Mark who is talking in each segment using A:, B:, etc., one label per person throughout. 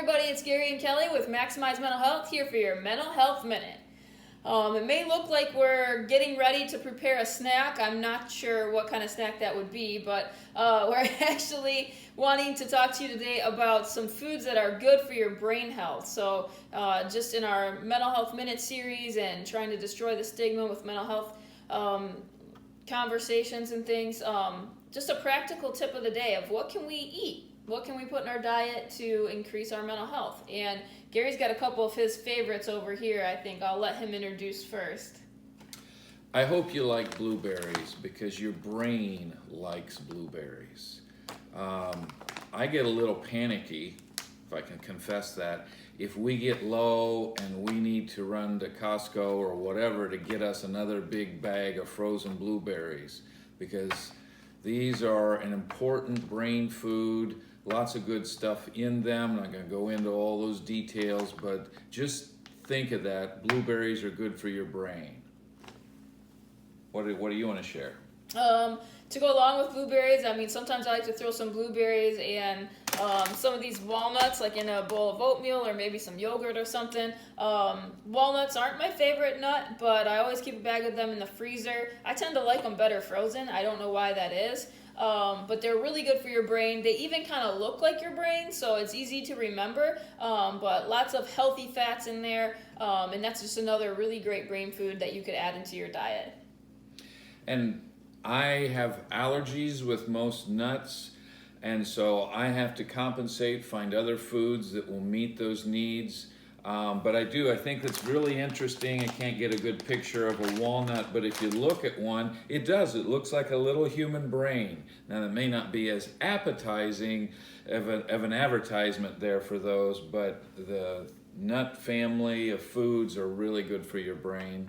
A: everybody, it's Gary and Kelly with Maximize Mental Health here for your Mental Health Minute. It may look like we're getting ready to prepare a snack. I'm not sure what kind of snack that would be, but we're actually wanting to talk to you today about some foods that are good for your brain health. So just in our Mental Health Minute series and trying to destroy the stigma with mental health conversations and things, just a practical tip of the day of what can we eat? What can we put in our diet to increase our mental health? And Gary's got a couple of his favorites over here. I think I'll let him introduce first.
B: I hope you like blueberries because your brain likes blueberries. I get a little panicky, if I can confess that, if we get low and we need to run to Costco or whatever to get us another big bag of frozen blueberries, because these are an important brain food. Lots of good stuff in them. I'm not going to go into all those details, but just think of that. Blueberries are good for your brain. What do you want to share?
A: To go along with blueberries, I mean, sometimes I like to throw some blueberries and some of these walnuts, like in a bowl of oatmeal or maybe some yogurt or something. Walnuts aren't my favorite nut, but I always keep a bag of them in the freezer. I tend to like them better frozen. I don't know why that is. But they're really good for your brain. They even kind of look like your brain, so it's easy to remember, but lots of healthy fats in there, and that's just another really great brain food that you could add into your diet.
B: And I have allergies with most nuts, and so I have to compensate, find other foods that will meet those needs. But I think it's really interesting. I can't get a good picture of a walnut, but if you look at one, it looks like a little human brain. Now, that may not be as appetizing of an advertisement there for those, but the nut family of foods are really good for your brain.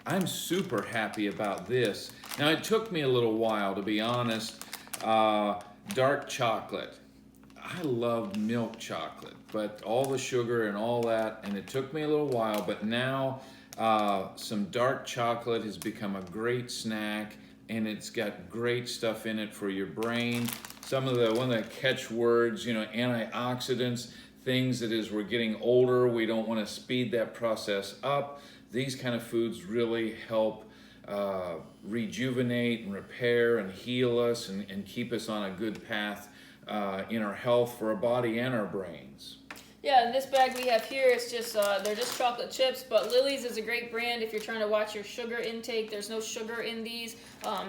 B: I'm super happy about this. Now, it took me a little while, to be honest. Dark chocolate. I loved milk chocolate, but all the sugar and all that, and it took me a little while, but now some dark chocolate has become a great snack, and it's got great stuff in it for your brain. One of the catchwords, antioxidants, things that as we're getting older, we don't want to speed that process up. These kind of foods really help rejuvenate and repair and heal us and keep us on a good path in our health for our body and our brains.
A: Yeah, and this bag we have here, it's just they're just chocolate chips, but Lily's is a great brand if you're trying to watch your sugar intake. There's no sugar in these.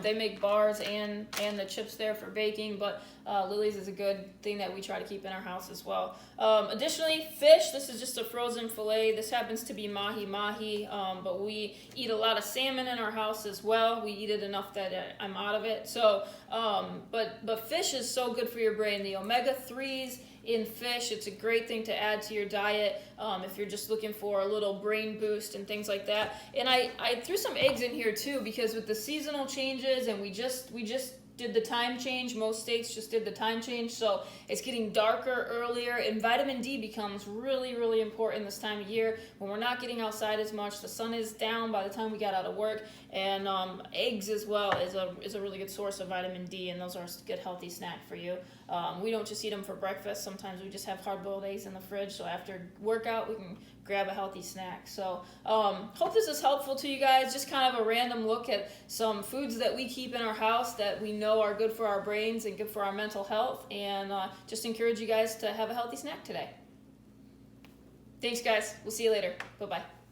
A: They make bars and the chips there for baking, but Lily's is a good thing that we try to keep in our house as well. Additionally, fish. This is just a frozen fillet. This happens to be mahi-mahi, but we eat a lot of salmon in our house as well. We eat it enough that I'm out of it. So, but fish is so good for your brain. The omega-3s in fish, it's a great thing to add to your diet if you're just looking for a little brain boost and things like that. And I threw some eggs in here too, because with the seasonal changes, and we just did the time change. Most states just did the time change, so it's getting darker earlier, and vitamin D becomes really, really important this time of year when we're not getting outside as much. The sun is down by the time we got out of work, and eggs as well is a really good source of vitamin D, and those are a good healthy snack for you. We don't just eat them for breakfast. Sometimes we just have hard-boiled eggs in the fridge, so after workout we can grab a healthy snack. So hope this is helpful to you guys. Just kind of a random look at some foods that we keep in our house that we know are good for our brains and good for our mental health, and just encourage you guys to have a healthy snack today. Thanks, guys. We'll see you later. Bye-bye.